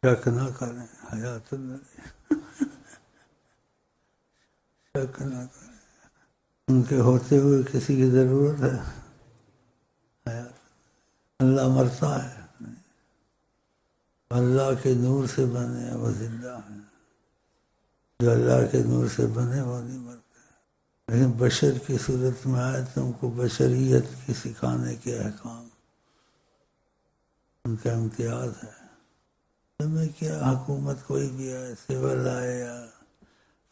شک نہ کریں حیات اللہ، شک نہ کریں ان کے ہوتے ہوئے کسی کی ضرورت ہے؟ حیات اللہ مرتا ہے، اللہ کے نور سے بنے وہ زندہ ہیں، جو اللہ کے نور سے بنے وہ نہیں مرتے۔ لیکن بشر کی صورت میں آئے تم کو بشریت کی سکھانے کے احکام، ان کا امتیاز ہے۔ تمہیں کیا حکومت کوئی بھی آئے، سول آئے یا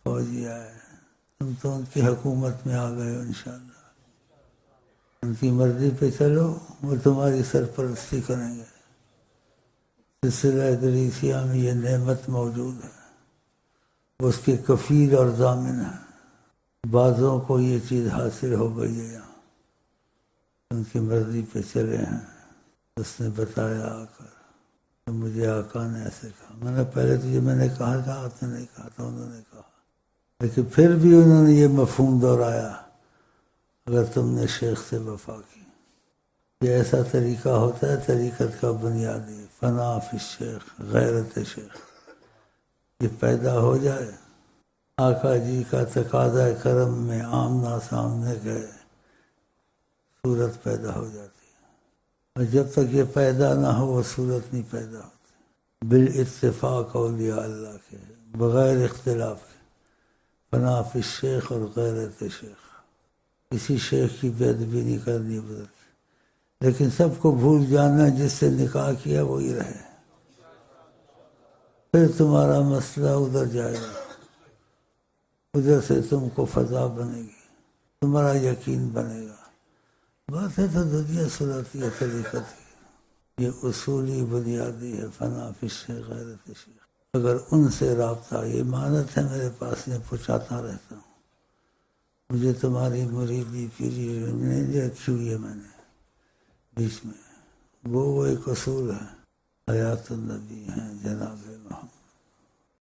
فوجی آئے، تم تو ان کی حکومت میں آ گئے ہو انشاءاللہ۔ ان کی مرضی پہ چلو، وہ تمہاری سرپرستی کریں گے۔ سلسلہ ادریسیہ میں یہ نعمت موجود ہے، وہ اس کے کفیل اور ضامن ہے۔ بعضوں کو یہ چیز حاصل ہو گئی ہے یہاں، ان کی مرضی پہ چلے ہیں۔ اس نے بتایا آ کر کہ مجھے آقا نے ایسے کہا۔ میں نے پہلے تو یہ میں نے کہا تھا، آپ نے نہیں کہا تھا، انہوں نے کہا، لیکن پھر بھی انہوں نے یہ مفہوم دہرایا، اگر تم نے شیخ سے وفا کی۔ یہ ایسا طریقہ ہوتا ہے طریقت کا بنیادی، فنا فی الشیخ، غیرت شیخ، یہ پیدا ہو جائے، آقا جی کا تقاضا کرم میں آمنا سامنے گئے، صورت پیدا ہو جاتی ہے۔ اور جب تک یہ پیدا نہ ہو وہ صورت نہیں پیدا ہوتی۔ بالاتفاق اولیاء اللہ کے، بغیر اختلاف کے، فنا فی الشیخ اور غیرت شیخ، کسی شیخ کی بے ادبی نہیں کرنی بزرگ، لیکن سب کو بھول جانا جس سے نکاح کیا وہی رہے، پھر تمہارا مسئلہ ادھر جائے گا، ادھر سے تم کو فضا بنے گی، تمہارا یقین بنے گا۔ بات ہے تو دنیا سلاتی ہے طریقت کی، یہ اصولی بنیادی ہے، فنا فی الشیخ غیرت شیخ۔ اگر ان سے رابطہ، یہ امانت ہے میرے پاس، میں پہنچاتا رہتا ہوں، مجھے تمہاری مریدی پیری نہیں رکھی ہوئی ہے میں نے بیچ میں، وہ ایک اصول ہے، حیات النبی ہیں جناب محمد۔